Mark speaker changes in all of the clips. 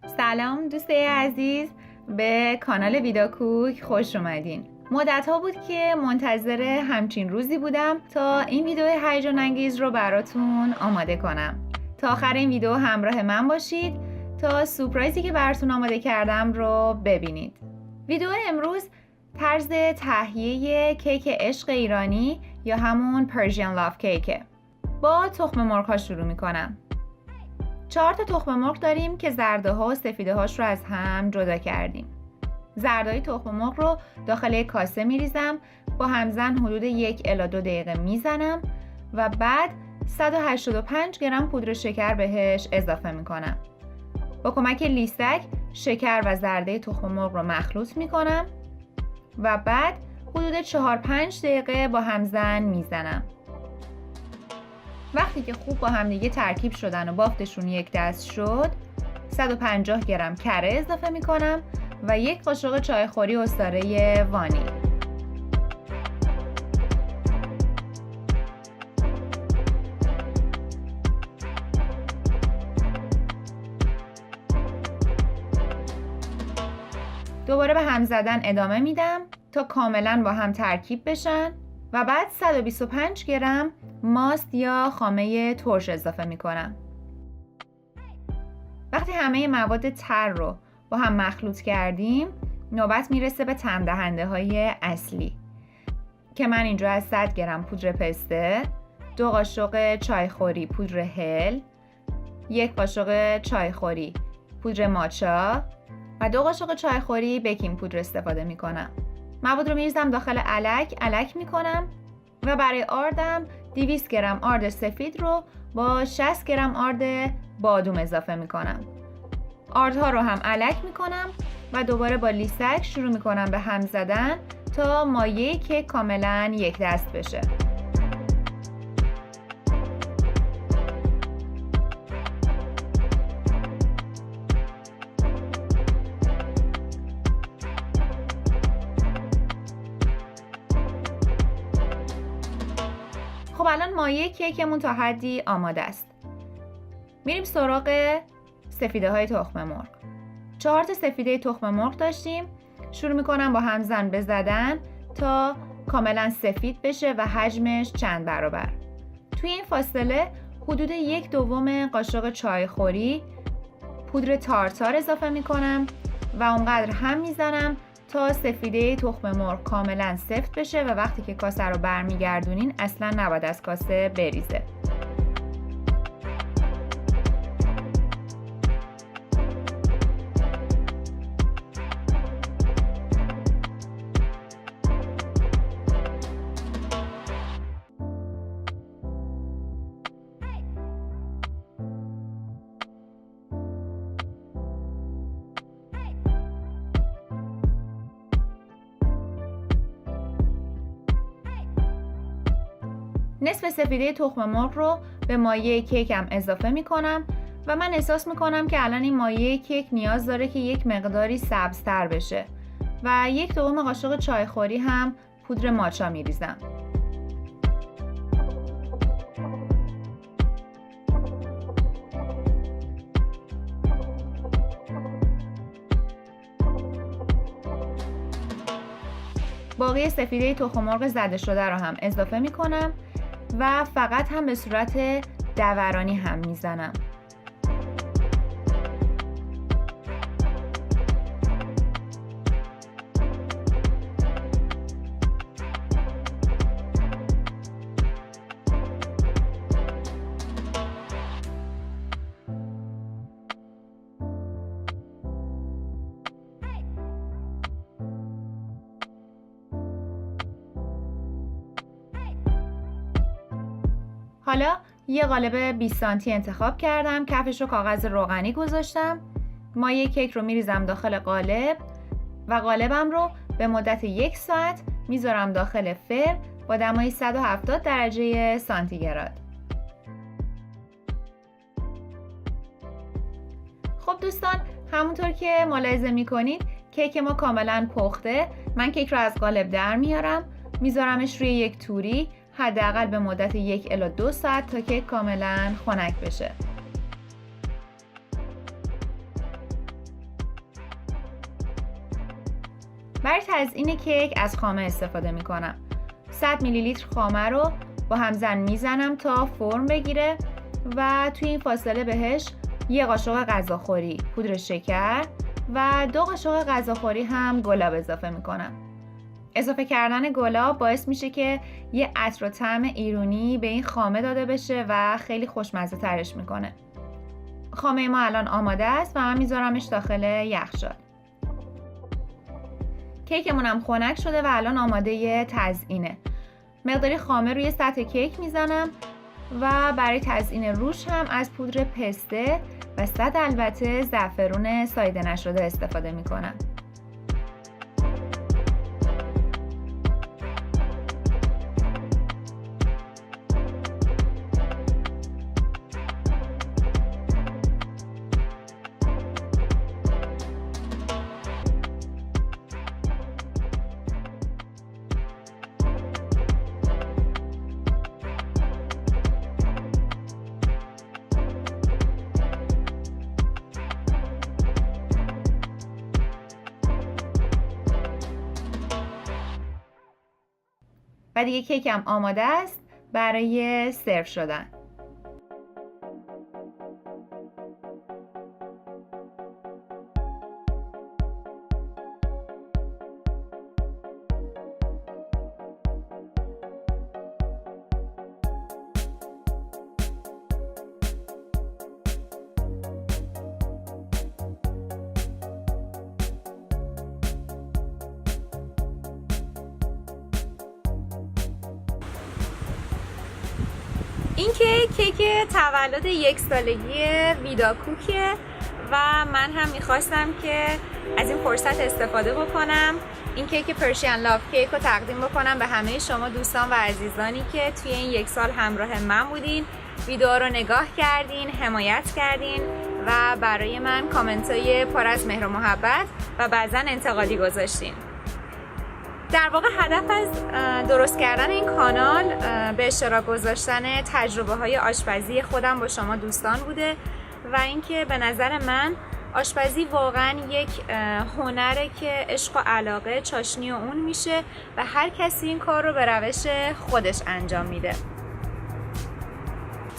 Speaker 1: سلام دوستای عزیز، به کانال ویدا کوک خوش اومدین. مدت ها بود که منتظر همچین روزی بودم تا این ویدیو هیجان انگیز رو براتون آماده کنم. تا آخر این ویدیو همراه من باشید تا سورپرایزی که براتون آماده کردم رو ببینید. ویدیو امروز طرز تهیه کیک عشق ایرانی یا همون پرژین لاف کیکه. با تخم مرغ ها شروع میکنم. 4 تا تخم مرغ داریم که زرده ها و سفیده هاش رو از هم جدا کردیم. زردهای تخم مرغ رو داخل یک کاسه میریزم، با همزن حدود 1 الی 2 دقیقه میزنم و بعد 185 گرم پودر شکر بهش اضافه میکنم. با کمک لیسک شکر و زرده تخم مرغ رو مخلوط میکنم و بعد حدود 4-5 دقیقه با همزن میزنم. وقتی که خوب با هم دیگه ترکیب شدن و بافتشون یک دست شد، 150 گرم کره اضافه میکنم و 1 قاشق چایخوری عصاره وانیل. دوباره به هم زدن ادامه میدم تا کاملا با هم ترکیب بشن و بعد 125 گرم ماست یا خامه ترش اضافه میکنم. وقتی همه مواد تر رو با هم مخلوط کردیم، نوبت میرسه به طعم دهنده های اصلی که من اینجا از 100 گرم پودر پسته، 2 قاشق چایخوری پودر هل، 1 قاشق چایخوری پودر ماچا و 2 قاشق چایخوری بیکینگ پودر استفاده میکنم. مواد رو میریزم داخل الک میکنم و برای آردم 200 گرم آرد سفید رو با 60 گرم آرد بادوم اضافه میکنم. آردها رو هم الک میکنم و دوباره با لیسک شروع میکنم به هم زدن تا مایه کیک کاملا یک دست بشه. خب الان مایه کیکمون تا حدی آماده است. میریم سراغ سفیده های تخم مرغ. 4 تا سفیده تخم مرغ داشتیم. شروع میکنم با همزن به زدن تا کاملا سفید بشه و حجمش چند برابر. توی این فاصله حدود 1/2 قاشق چایخوری پودر تارتار اضافه میکنم و اونقدر هم میزنم تا سفیده تخم مرغ کاملا سفت بشه و وقتی که کاسه رو برمیگردونین اصلا نباید از کاسه بریزه. نصف سفیده تخم مرغ رو به مایه کیکم اضافه میکنم و من احساس میکنم که الان این مایه کیک نیاز داره که یک مقداری سبزتر بشه و 1/2 قاشق چایخوری هم پودر ماچا میریزم. باقی سفیده تخم مرغ زده شده رو هم اضافه میکنم و فقط هم به صورت دورانی هم میزنم. حالا یه قالب 20 سانتی انتخاب کردم، کفش رو کاغذ روغنی گذاشتم. مایه کیک رو میریزم داخل قالب و قالبم رو به مدت 1 ساعت میذارم داخل فرن با دمای 170 درجه سانتیگراد. خب دوستان، همونطور که ملاحظه میکنید کیک ما کاملا پخته. من کیک رو از قالب در میارم، میذارمش روی یک توری حداقل به مدت 1 الی 2 ساعت تا کیک کاملا خنک بشه. برای تزیین کیک از خامه استفاده میکنم. 100 میلی لیتر خامه رو با همزن میزنم تا فرم بگیره و توی این فاصله بهش 1 قاشق غذاخوری پودر شکر و 2 قاشق غذاخوری هم گلاب اضافه میکنم. اضافه کردن گلاب باعث میشه که یه عطر و طعم ایرانی به این خامه داده بشه و خیلی خوشمزه ترش میکنه. خامه ما الان آماده است و من میذارمش داخل یخچال. کیکمون هم خنک شده و الان آماده تزیینه. مقداری خامه روی سطح کیک میزنم و برای تزیین روش هم از پودر پسته و البته زعفرون ساییده نشده استفاده میکنم. و دیگه کیکم آماده است برای سرو شدن. این کیک تولد 1 سالگی ویدا کوکه و من هم میخواستم که از این فرصت استفاده بکنم این کیک پرشین لاف کیک رو تقدیم بکنم به همه شما دوستان و عزیزانی که توی این 1 سال همراه من بودین، ویدیو رو نگاه کردین، حمایت کردین و برای من کامنت های پر از مهر و محبت و بعضا انتقادی گذاشتین. در واقع هدف از درست کردن این کانال به اشتراک گذاشتن تجربه های آشپزی خودم با شما دوستان بوده و اینکه به نظر من آشپزی واقعا یک هنره که عشق و علاقه چاشنی اون میشه و هر کسی این کار رو به روش خودش انجام میده.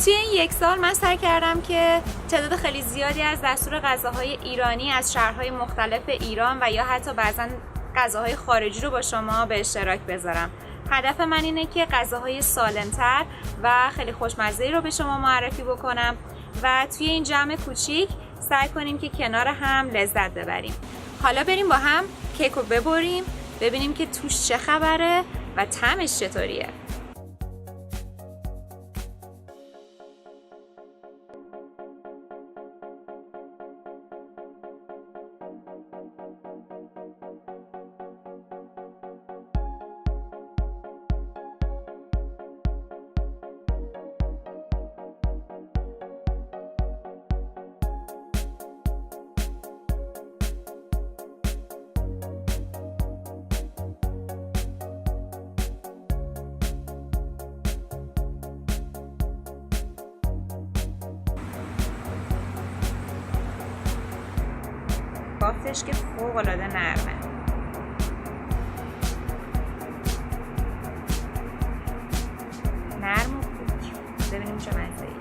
Speaker 1: توی این 1 سال من سعی کردم که تعداد خیلی زیادی از دستور غذاهای ایرانی از شهرهای مختلف ایران و یا حتی بعضا غذاهای خارجی رو با شما به اشتراک بذارم. هدف من اینه که غذاهای سالمتر و خیلی خوشمزه‌ای رو به شما معرفی بکنم و توی این جمع کوچیک سعی کنیم که کنار هم لذت ببریم. حالا بریم با هم کیک رو ببریم ببینیم که توش چه خبره و طعمش چطوریه. بافتش که فوق‌العاده نرمه. نرم و پوک. ببینیم چه مزه‌ای.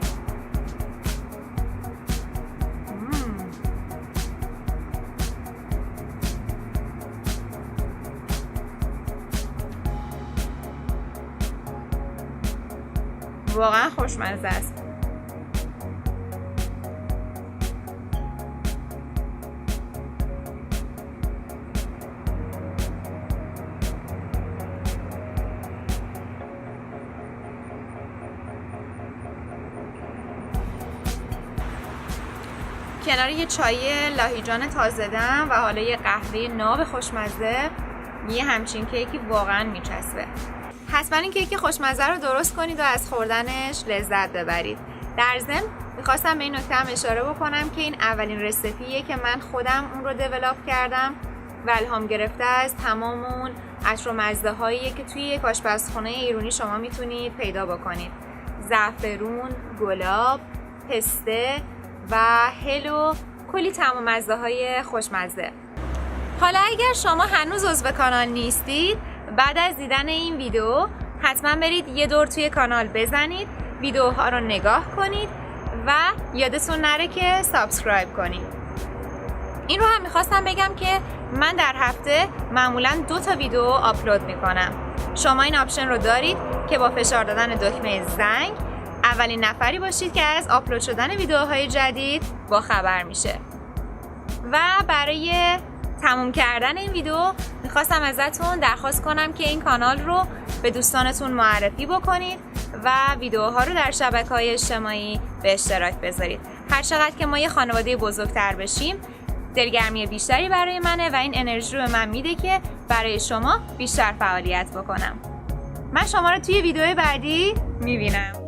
Speaker 1: واقعا خوشمزه است. کنار یه چای لاهیجان تازه دم و حالا یه قهوه ناب خوشمزه یه همچین کیکی واقعا میچسبه. حتما این کیک خوشمزه رو درست کنید و از خوردنش لذت ببرید. در ضمن میخواستم به این نکته هم اشاره بکنم که این اولین رسیپیه که من خودم اون رو دیولپ کردم و الهام گرفته از تمام اون عطر و مزه هایی که توی یک آشپزخونه ایرانی شما میتونید پیدا بکنید. زعفرون، گلاب، پسته و هل و کلی طعم و مزه های خوشمزه. حالا اگر شما هنوز عضو کانال نیستید، بعد از دیدن این ویدیو حتما برید یه دور توی کانال بزنید، ویدیوها رو نگاه کنید و یادتون نره که سابسکرایب کنید. این رو هم میخواستم بگم که من در هفته معمولا 2 تا ویدیو آپلود میکنم. شما این آپشن رو دارید که با فشار دادن دکمه زنگ اولین نفری باشید که از آپلود شدن ویدیوهای جدید با خبر میشه. و برای تموم کردن این ویدیو میخواستم ازتون درخواست کنم که این کانال رو به دوستانتون معرفی بکنید و ویدیوها رو در شبکه‌های اجتماعی به اشتراک بذارید. هر چقدر که ما یه خانواده بزرگتر بشیم، دلگرمی بیشتری برای منه و این انرژی رو به من میده که برای شما بیشتر فعالیت بکنم. من شما رو توی ویدیو بعدی میبینم.